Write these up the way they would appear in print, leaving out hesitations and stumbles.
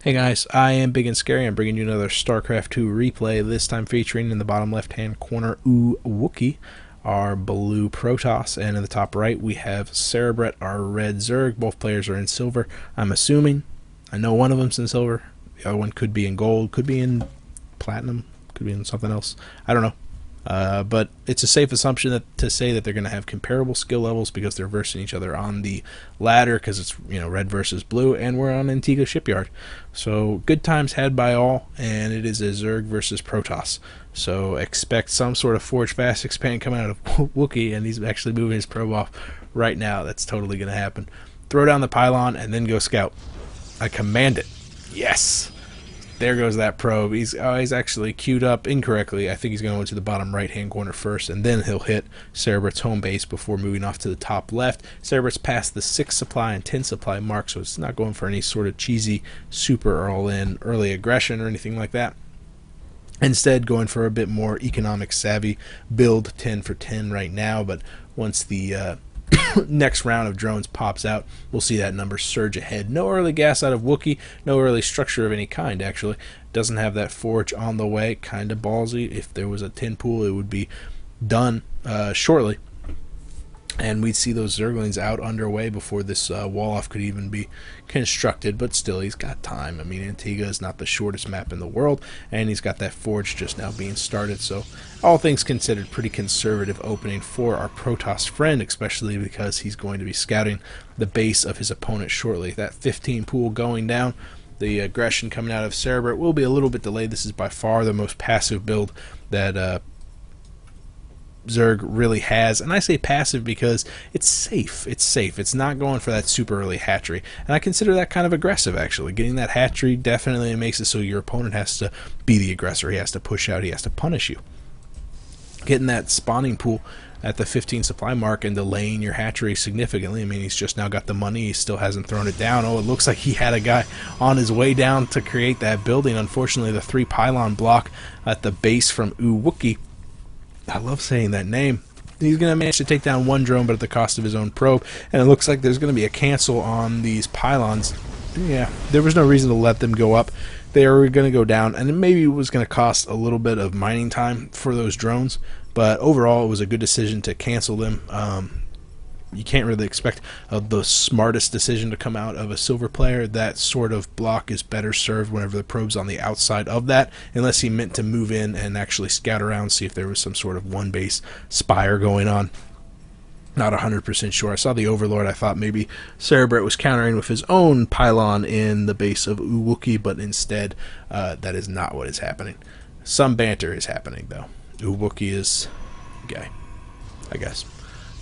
Hey guys, I am Ibigandscary. I'm bringing you another StarCraft 2 replay, this time featuring in the bottom left-hand corner Owookie, our blue Protoss, and in the top right we have Cerebrate, our red Zerg. Both players are in silver, I'm assuming. I know one of them's in silver, the other one could be in gold, could be in platinum, could be in something else. I don't know. But it's a safe assumption to say that they're going to have comparable skill levels because they're versing each other on the ladder, because it's red versus blue, and we're on Antigua Shipyard. So good times had by all, and it is a Zerg versus Protoss. So expect some sort of Forge Fast expand coming out of Wookiee, and he's actually moving his probe off right now. That's totally going to happen. Throw down the pylon and then go scout. I command it. Yes. There goes that probe. He's actually queued up incorrectly. I think he's going to go into the bottom right-hand corner first, and then he'll hit Cerebrate's home base before moving off to the top left. Cerebrate's past the 6 supply and 10 supply mark, so it's not going for any sort of cheesy, super all-in early aggression or anything like that. Instead, going for a bit more economic savvy build, 10 for 10 right now, but once the next round of drones pops out, we'll see that number surge ahead. No early gas out of Wookiee, no early structure of any kind, actually. Doesn't have that forge on the way, kind of ballsy. If there was a tin pool, it would be done shortly, and we'd see those Zerglings out underway before this wall-off could even be constructed. But still, he's got time. I mean, Antigua is not the shortest map in the world, and he's got that forge just now being started. So all things considered, pretty conservative opening for our Protoss friend, especially because he's going to be scouting the base of his opponent shortly. That 15 pool going down, the aggression coming out of Cerebrate will be a little bit delayed. This is by far the most passive build that Zerg really has, and I say passive because it's safe. It's not going for that super early hatchery, and I consider that kind of aggressive, actually. Getting that hatchery definitely makes it so your opponent has to be the aggressor. He has to push out, he has to punish you. Getting that spawning pool at the 15 supply mark and delaying your hatchery significantly. I mean, he's just now got the money, he still hasn't thrown it down. Oh, it looks like he had a guy on his way down to create that building. Unfortunately, the 3 pylon block at the base from Owookie, I love saying that name. He's going to manage to take down one drone, but at the cost of his own probe. And it looks like there's going to be a cancel on these pylons. Yeah, there was no reason to let them go up. They were going to go down, and maybe it was going to cost a little bit of mining time for those drones. But overall, it was a good decision to cancel them. You can't really expect the smartest decision to come out of a silver player. That sort of block is better served whenever the probe's on the outside of that, unless he meant to move in and actually scout around, see if there was some sort of one base spire going on. Not 100% sure. I saw the Overlord. I thought maybe Cerebrate was countering with his own pylon in the base of Owookie, but instead that is not what is happening. Some banter is happening, though. Owookie is gay, I guess.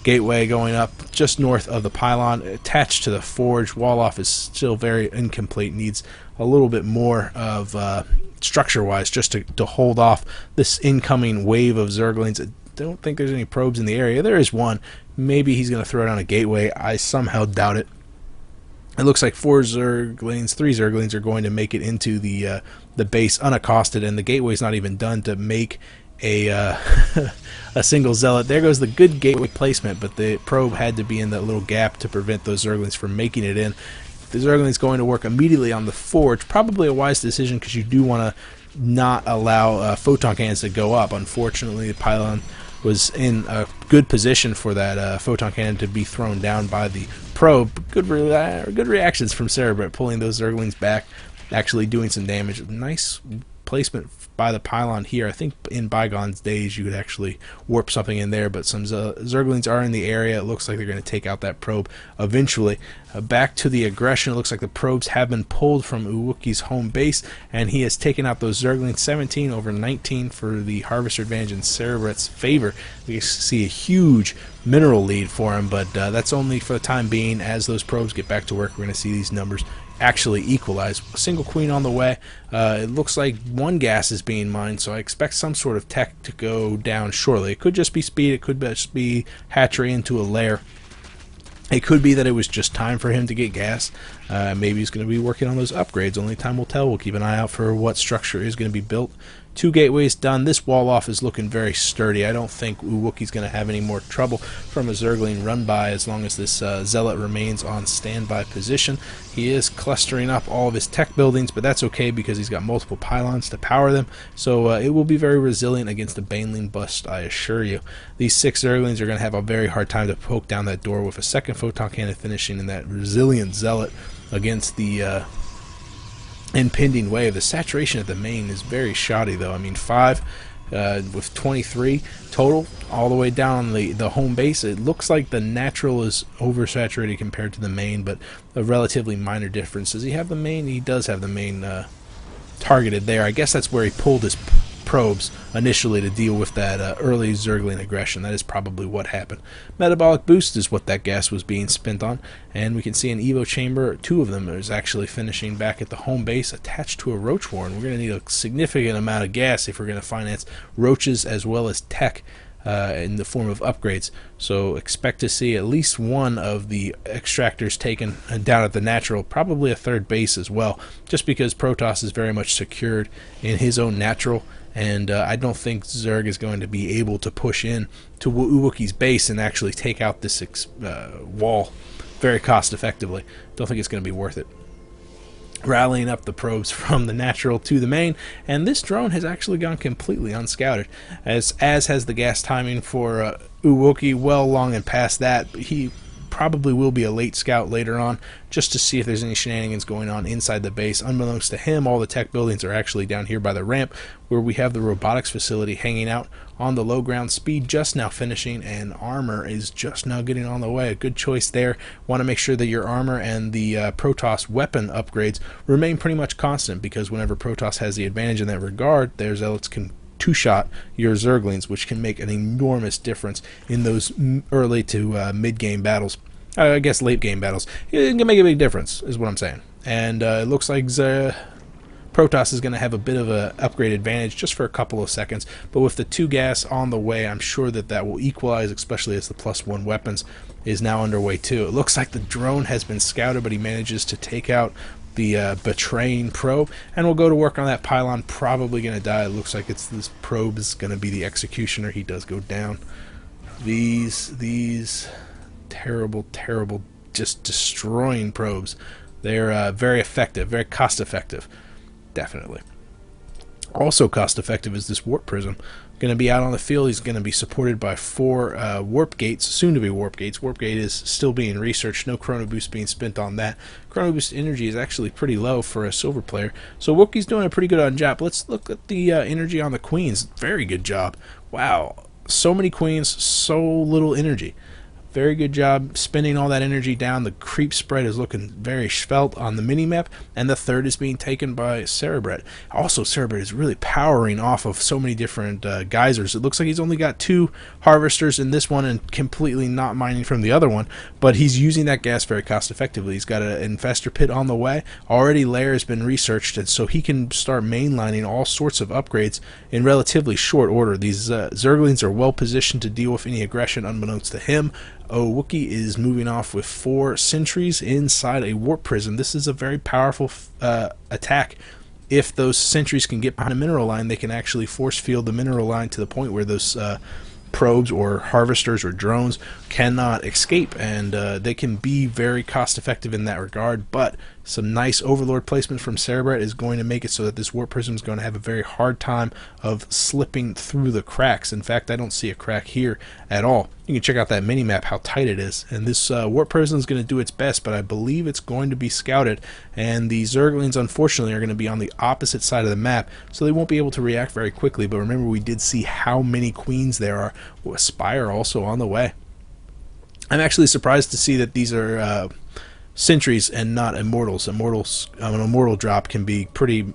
Gateway going up just north of the pylon, attached to the forge. Wall-off is still very incomplete, needs a little bit more of structure-wise just to hold off this incoming wave of Zerglings. I don't think there's any probes in the area. There is one. Maybe he's going to throw down a gateway. I somehow doubt it. It looks like 3 Zerglings are going to make it into the base unaccosted, and the gateway's not even done to make a single zealot. There goes the good gateway placement, but the probe had to be in that little gap to prevent those Zerglings from making it in. The Zerglings going to work immediately on the forge. Probably a wise decision, because you do want to not allow photon cannons to go up. Unfortunately, the pylon was in a good position for that photon cannon to be thrown down by the probe. Good reactions from Cerebrate, pulling those Zerglings back, actually doing some damage. Nice placement by the pylon here. I think in bygones days you could actually warp something in there, but some Zerglings are in the area. It looks like they're going to take out that probe eventually. Back to the aggression. It looks like the probes have been pulled from Owookie's home base, and he has taken out those Zerglings. 17 over 19 for the harvester advantage in Cerebrate's favor. We see a huge mineral lead for him, but that's only for the time being. As those probes get back to work, we're going to see these numbers actually equalize. A single queen on the way. It looks like one gas is being mined, so I expect some sort of tech to go down shortly. It could just be speed, it could just be hatchery into a lair. It could be that it was just time for him to get gas. Maybe he's going to be working on those upgrades. Only time will tell. We'll keep an eye out for what structure is going to be built. 2 gateways done. This wall off is looking very sturdy. I don't think Owooki's going to have any more trouble from a Zergling run by as long as this Zealot remains on standby position. He is clustering up all of his tech buildings, but that's okay because he's got multiple pylons to power them, so it will be very resilient against a Baneling bust, I assure you. These 6 Zerglings are going to have a very hard time to poke down that door with a second photon cannon finishing in that resilient Zealot against the impending wave. The saturation at the main is very shoddy though. I mean 5 with 23 total all the way down the home base. It looks like the natural is oversaturated compared to the main, but a relatively minor difference. Does he have the main? He does have the main targeted there. I guess that's where he pulled his probes initially to deal with that early Zergling aggression. That is probably what happened. Metabolic boost is what that gas was being spent on, and we can see an Evo chamber, 2 of them, is actually finishing back at the home base attached to a roach warren. We're going to need a significant amount of gas if we're going to finance roaches as well as tech in the form of upgrades, so expect to see at least one of the extractors taken down at the natural, probably a 3rd base as well, just because Protoss is very much secured in his own natural, and I don't think Zerg is going to be able to push in to Owooki's base and actually take out this wall very cost effectively. Don't think it's going to be worth it. Rallying up the probes from the natural to the main, and this drone has actually gone completely unscouted, as has the gas timing for Owookie well long and past that. He probably will be a late scout later on just to see if there's any shenanigans going on inside the base. Unbeknownst to him, all the tech buildings are actually down here by the ramp where we have the robotics facility hanging out on the low ground. Speed just now finishing, and armor is just now getting on the way. A good choice there. Want to make sure that your armor and the Protoss weapon upgrades remain pretty much constant, because whenever Protoss has the advantage in that regard, their Zealots can 2-shot your Zerglings, which can make an enormous difference in those early to mid-game battles. I guess late-game battles. It can make a big difference, is what I'm saying. And it looks like Protoss is going to have a bit of an upgrade advantage just for a couple of seconds, but with the 2 gas on the way, I'm sure that that will equalize, especially as the +1 weapons is now underway too. It looks like the drone has been scouted, but he manages to take out the betraying probe, and we'll go to work on that pylon. Probably going to die. It looks like this probe is going to be the executioner. He does go down. These terrible, just destroying probes. They're very effective, very cost effective. Definitely. Also cost effective is this warp prism. Going to be out on the field. He's going to be supported by 4 warp gates, soon to be warp gates. Warp gate is still being researched. No chrono boost being spent on that. Chrono boost energy is actually pretty low for a silver player, so Wookie's doing a pretty good job. Let's look at the energy on the queens. Very good job. Wow, so many queens, so little energy. Very good job spending all that energy down. The creep spread is looking very svelte on the minimap, and the 3rd is being taken by Cerebrate. Also, Cerebrate is really powering off of so many different geysers. It looks like he's only got 2 harvesters in this one and completely not mining from the other one, but he's using that gas very cost effectively. He's got an infestor pit on the way. Already layer has been researched, and so he can start mainlining all sorts of upgrades in relatively short order. These Zerglings are well positioned to deal with any aggression unbeknownst to him. Owookie is moving off with 4 sentries inside a warp prism. This is a very powerful attack. If those sentries can get behind a mineral line, they can actually force field the mineral line to the point where those probes or harvesters or drones cannot escape, and they can be very cost effective in that regard. But some nice overlord placement from Cerebrate is going to make it so that this warp prism is going to have a very hard time of slipping through the cracks. In fact, I don't see a crack here at all. You can check out that mini-map how tight it is, and this warp prism is going to do its best, but I believe it's going to be scouted, and the Zerglings unfortunately are going to be on the opposite side of the map, so they won't be able to react very quickly. But remember, we did see how many queens there are. A Spire also on the way. I'm actually surprised to see that these are sentries and not immortals. An immortal drop can be pretty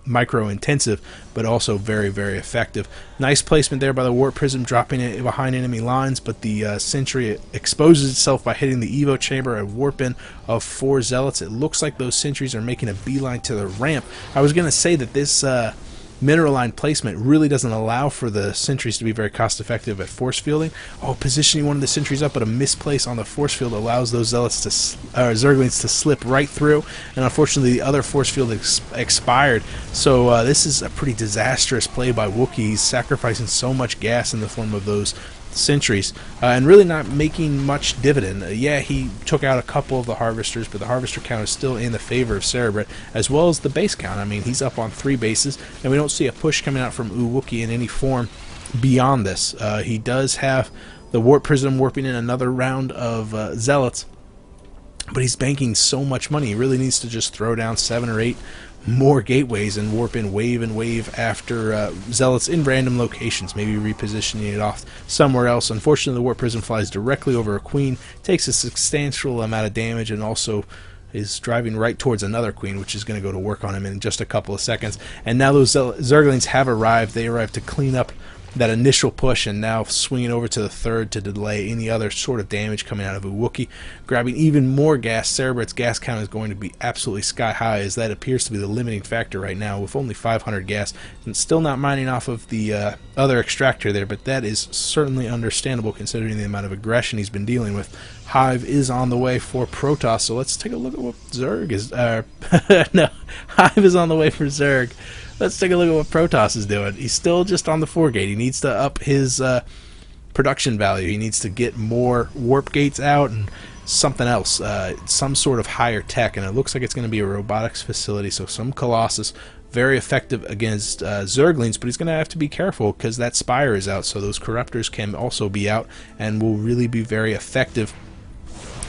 micro intensive, but also very, very effective. Nice placement there by the warp prism, dropping it behind enemy lines, but the sentry exposes itself by hitting the Evo chamber. A warp in of 4 zealots. It looks like those sentries are making a beeline to the ramp. I was going to say that this mineral line placement really doesn't allow for the sentries to be very cost effective at force fielding. Oh, positioning one of the sentries up, but a misplace on the force field allows those zealots to zerglings to slip right through, and unfortunately the other force field expired. So this is a pretty disastrous play by Owookie. He's sacrificing so much gas in the form of those sentries and really not making much dividend. Yeah, he took out a couple of the harvesters, but the harvester count is still in the favor of Cerebrate, as well as the base count. I mean, he's up on 3 bases, and we don't see a push coming out from Owookie in any form beyond this. He does have the Warp Prism warping in another round of zealots, but he's banking so much money. He really needs to just throw down 7 or 8 more gateways and warp in wave and wave after zealots in random locations, maybe repositioning it off somewhere else. Unfortunately, the Warp Prism flies directly over a queen, takes a substantial amount of damage, and also is driving right towards another queen, which is going to go to work on him in just a couple of seconds. And now those zerglings have arrived. They arrived to clean up that initial push, and now swinging over to the third to delay any other sort of damage coming out of Owookie, grabbing even more gas. Cerebrate's gas count is going to be absolutely sky high, as that appears to be the limiting factor right now, with only 500 gas and still not mining off of the other extractor there, but that is certainly understandable considering the amount of aggression he's been dealing with. Hive is on the way for Protoss, so let's take a look at what Zerg is no, Hive is on the way for Zerg. Let's take a look at what Protoss is doing. He's still just on the 4 gate. He needs to up his production value. He needs to get more warp gates out and something else, some sort of higher tech, and it looks like it's going to be a robotics facility, so some Colossus. Very effective against Zerglings, but he's going to have to be careful because that Spire is out, so those Corruptors can also be out and will really be very effective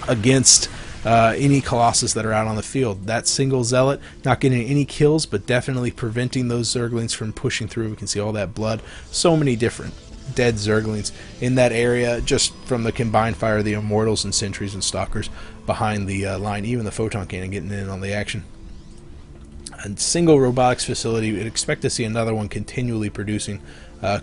against any Colossus that are out on the field. That single Zealot not getting any kills, but definitely preventing those Zerglings from pushing through. We can see all that blood. So many different dead Zerglings in that area just from the combined fire of the Immortals and Sentries and Stalkers behind the line. Even the Photon Cannon getting in on the action. A single robotics facility, we'd expect to see another one continually producing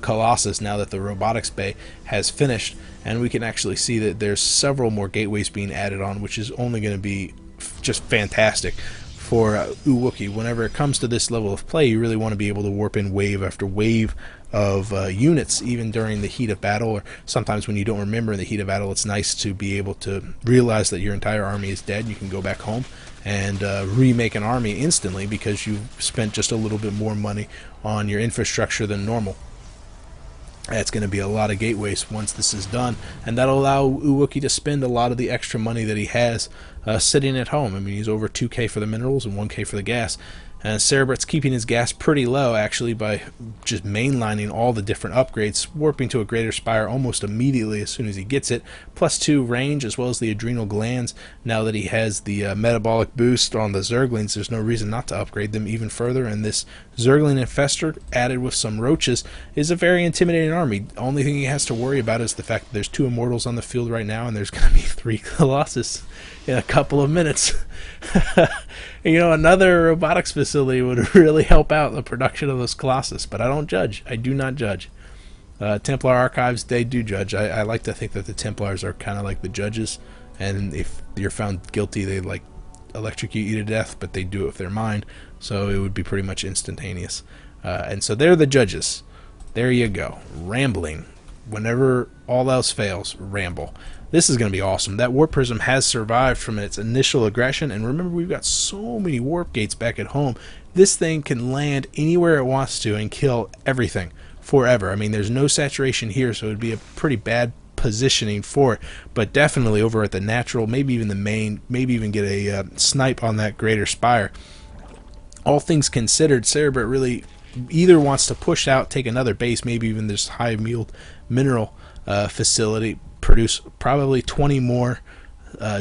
Colossus now that the robotics bay has finished, and we can actually see that there's several more gateways being added on, which is only going to be just fantastic for Owookie. Whenever it comes to this level of play, you really want to be able to warp in wave after wave of units, even during the heat of battle, or sometimes when you don't remember in the heat of battle. It's nice to be able to realize that your entire army is dead. You can go back home and remake an army instantly because you've spent just a little bit more money on your infrastructure than normal. That's going to be a lot of gateways once this is done, and that'll allow Owookie to spend a lot of the extra money that he has sitting at home. I mean, he's over 2k for the minerals and 1k for the gas. And Cerebrate's keeping his gas pretty low, actually, by just mainlining all the different upgrades, warping to a greater spire almost immediately as soon as he gets it, +2 range, as well as the adrenal glands. Now that he has the metabolic boost on the Zerglings, there's no reason not to upgrade them even further, and this Zergling Infestor, added with some roaches, is a very intimidating army. The only thing he has to worry about is the fact that there's 2 Immortals on the field right now, and there's going to be 3 Colossus in a couple of minutes. You know, another robotics facility would really help out the production of those Colossus, but I don't judge. I do not judge. Templar Archives, they do judge. I like to think that the Templars are kind of like the judges, and if you're found guilty, they like electrocute you to death, but they do it with their mind, so it would be pretty much instantaneous. And so they're the judges. There you go. Rambling. Whenever all else fails, ramble. This is going to be awesome. That Warp Prism has survived from its initial aggression, and remember, we've got so many warp gates back at home. This thing can land anywhere it wants to and kill everything forever. I mean, there's no saturation here, so it would be a pretty bad positioning for it, but definitely over at the natural, maybe even the main, maybe even get a snipe on that greater spire. All things considered, Cerebrate really either wants to push out, take another base, maybe even this high yield mineral facility, produce probably 20 more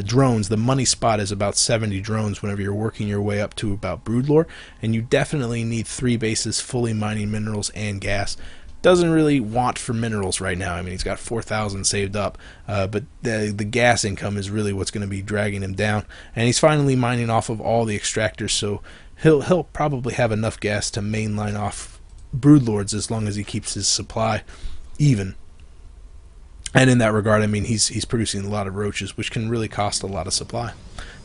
drones. The money spot is about 70 drones whenever you're working your way up to about Broodlore, and you definitely need 3 bases fully mining minerals and gas. Doesn't really want for minerals right now. I mean, he's got 4,000 saved up, but the gas income is really what's going to be dragging him down, and he's finally mining off of all the extractors, so he'll probably have enough gas to mainline off Broodlords as long as he keeps his supply even. And in that regard, I mean, he's producing a lot of roaches, which can really cost a lot of supply.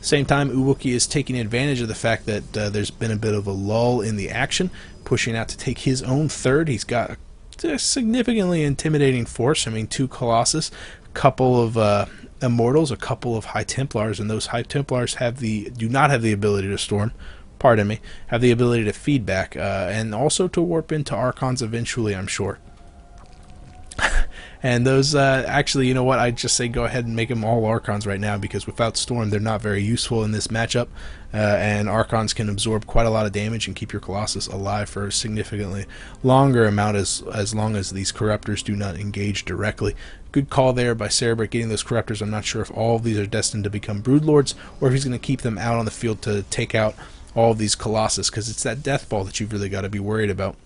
Same time, Owookie is taking advantage of the fact that there's been a bit of a lull in the action, pushing out to take his own third. He's got a significantly intimidating force. I mean, 2 Colossus, a couple of Immortals, a couple of High Templars, and those High Templars do not have the ability to storm. Pardon me, have the ability to feedback, and also to warp into Archons eventually, I'm sure. And those, actually, you know what, I'd just say go ahead and make them all Archons right now, because without Storm, they're not very useful in this matchup, and Archons can absorb quite a lot of damage and keep your Colossus alive for a significantly longer amount, as long as these Corruptors do not engage directly. Good call there by Cerebrate getting those Corruptors. I'm not sure if all of these are destined to become Broodlords, or if he's going to keep them out on the field to take out all of these Colossus, because it's that Death Ball that you've really got to be worried about.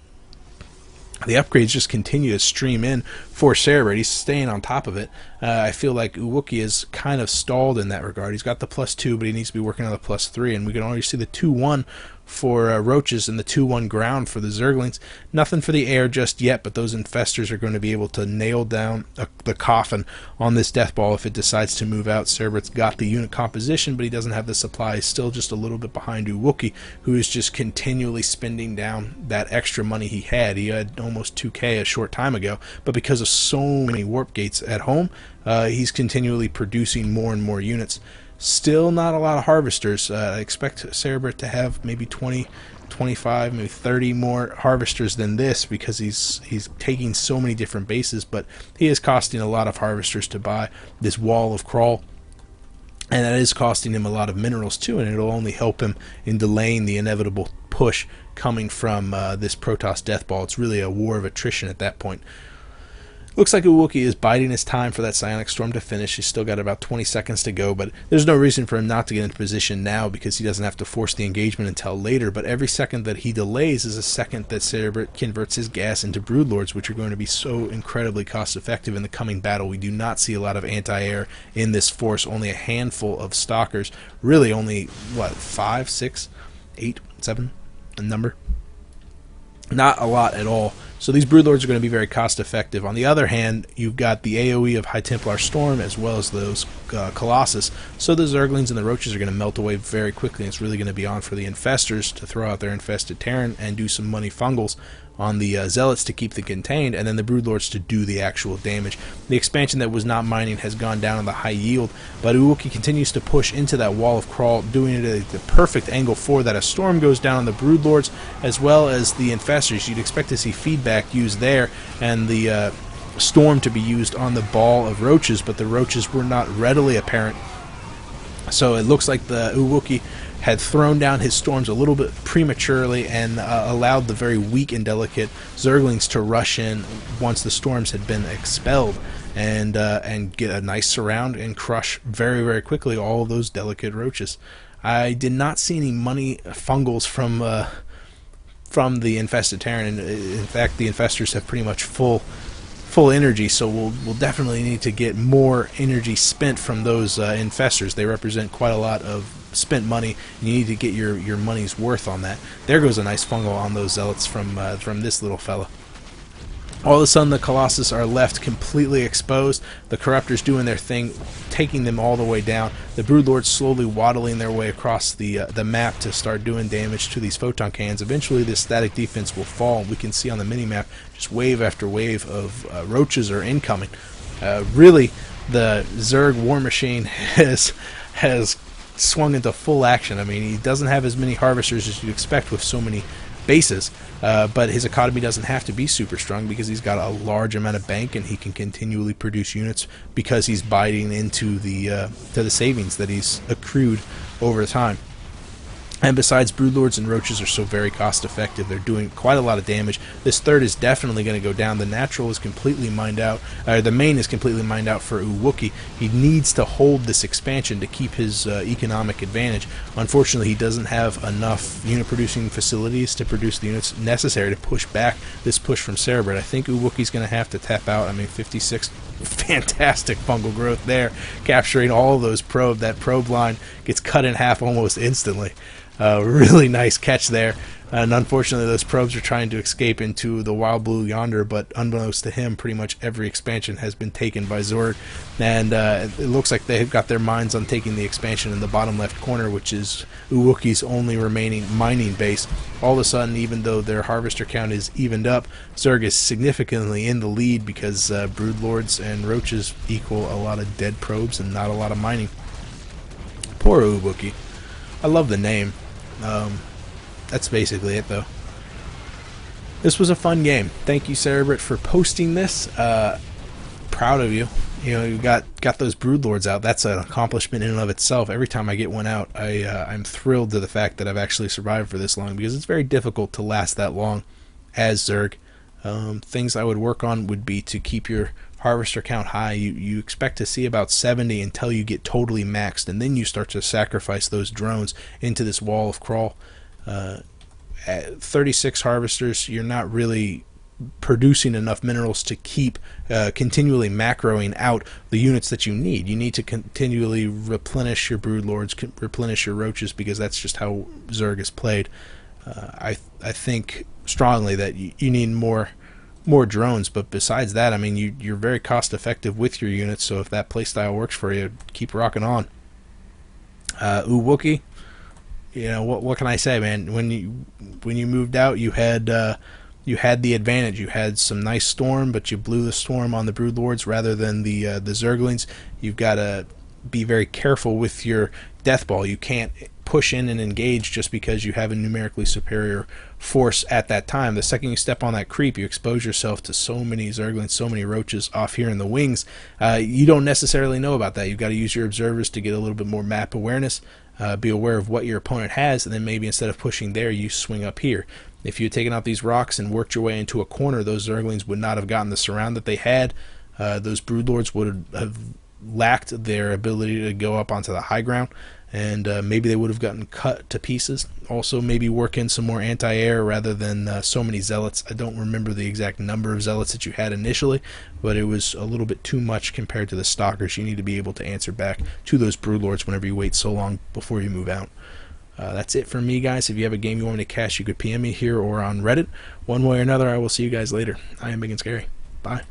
The upgrades just continue to stream in for Cerebrate. He's staying on top of it. I feel like Owookie is kind of stalled in that regard. He's got the +2, but he needs to be working on the +3, and we can already see the 2-1 for Roaches and the 2-1 ground for the Zerglings. Nothing for the air just yet, but those Infestors are going to be able to nail down the coffin on this Death Ball if it decides to move out. Cerebrate's got the unit composition, but he doesn't have the supply. He's still just a little bit behind Owookie, who is just continually spending down that extra money he had. He had almost 2K a short time ago, but because of so many warp gates at home, he's continually producing more and more units. Still not a lot of Harvesters. I expect Cerebrate to have maybe 20, 25, maybe 30 more Harvesters than this, because he's taking so many different bases, but he is costing a lot of Harvesters to buy this wall of crawl, and that is costing him a lot of minerals too, and it'll only help him in delaying the inevitable push coming from this Protoss Death Ball. It's really a war of attrition at that point. Looks like Owookie is biding his time for that Psionic Storm to finish. He's still got about 20 seconds to go, but there's no reason for him not to get into position now, because he doesn't have to force the engagement until later. But every second that he delays is a second that Cerebrate converts his gas into Broodlords, which are going to be so incredibly cost effective in the coming battle. We do not see a lot of anti-air in this force, only a handful of Stalkers. Really only, what, 5, 6, 8, 7, a number? Not a lot at all. So these Broodlords are going to be very cost effective. On the other hand, you've got the AoE of High Templar Storm as well as those Colossus. So the Zerglings and the Roaches are going to melt away very quickly. It's really going to be on for the Infestors to throw out their Infested Terran and do some money fungals on the Zealots to keep them contained, and then the Broodlords to do the actual damage. The expansion that was not mining has gone down on the high yield, but Owookie continues to push into that wall of crawl, doing it at the perfect angle for that. A storm goes down on the Broodlords as well as the Infestors. You'd expect to see feedback used there, and the storm to be used on the ball of Roaches, but the Roaches were not readily apparent. So it looks like the Owookie had thrown down his storms a little bit prematurely and allowed the very weak and delicate Zerglings to rush in once the storms had been expelled, and get a nice surround and crush very, very quickly all of those delicate Roaches. I did not see any money fungals from the Infested Terran, and in fact the Infestors have pretty much full energy, so we'll definitely need to get more energy spent from those Infestors. They represent quite a lot of spent money, and you need to get your money's worth on that. There goes a nice fungal on those Zealots from this little fella. All of a sudden the Colossus are left completely exposed. The Corruptors doing their thing, taking them all the way down. The Broodlords slowly waddling their way across the map to start doing damage to these photon cannons. Eventually this static defense will fall. We can see on the minimap just wave after wave of Roaches are incoming. Really, the Zerg war machine has swung into full action. I mean, he doesn't have as many Harvesters as you'd expect with so many bases, but his economy doesn't have to be super strong because he's got a large amount of bank, and he can continually produce units because he's biting into the savings that he's accrued over time. And besides, Broodlords and Roaches are so very cost effective. They're doing quite a lot of damage. This third is definitely going to go down. The natural is completely mined out. The main is completely mined out for Owookie. He needs to hold this expansion to keep his economic advantage. Unfortunately, he doesn't have enough unit producing facilities to produce the units necessary to push back this push from Cerebrate. I think Owookie's going to have to tap out. I mean, 56, fantastic fungal growth there, capturing all of those probe. That probe line gets cut in half almost instantly. Really nice catch there And unfortunately, those probes are trying to escape into the wild blue yonder, but unbeknownst to him, pretty much every expansion has been taken by Zorg. And it looks like they've got their minds on taking the expansion in the bottom left corner, which is Owookie's only remaining mining base. All of a sudden, even though their harvester count is evened up, Zerg is significantly in the lead because broodlords and roaches equal a lot of dead probes and not a lot of mining. Poor Owookie. I love the name. That's basically it, though. This was a fun game. Thank you, Cerebrate, for posting this. Proud of you. You know, you got those broodlords out. That's an accomplishment in and of itself. Every time I get one out, I'm thrilled to the fact that I've actually survived for this long, because it's very difficult to last that long as Zerg. Things I would work on would be to keep your harvester count high. You expect to see about 70 until you get totally maxed, and then you start to sacrifice those drones into this wall of crawl. At 36 harvesters, you're not really producing enough minerals to keep continually macroing out the units that you need. You need to continually replenish your broodlords, replenish your roaches, because that's just how Zerg is played. I think strongly that you need more drones, but besides that, I mean, you're very cost effective with your units, so if that playstyle works for you, keep rocking on. Owookie, you know, what can I say, man? When you moved out, you had the advantage. You had some nice storm, but you blew the storm on the broodlords rather than the zerglings. You've got to be very careful with your death ball. You can't push in and engage just because you have a numerically superior force at that time. The second you step on that creep, you expose yourself to so many zerglings, so many roaches off here in the wings. You don't necessarily know about that. You've got to use your observers to get a little bit more map awareness. Be aware of what your opponent has, and then maybe instead of pushing there, you swing up here. If you had taken out these rocks and worked your way into a corner, those zerglings would not have gotten the surround that they had. Those broodlords would have lacked their ability to go up onto the high ground, and maybe they would have gotten cut to pieces. Also, maybe work in some more anti-air rather than so many zealots. I don't remember the exact number of zealots that you had initially, but it was a little bit too much compared to the stalkers. You need to be able to answer back to those broodlords whenever you wait so long before you move out. That's it for me, guys. If you have a game you want me to cash, you could PM me here or on Reddit. One way or another, I will see you guys later. I am Big and Scary. Bye.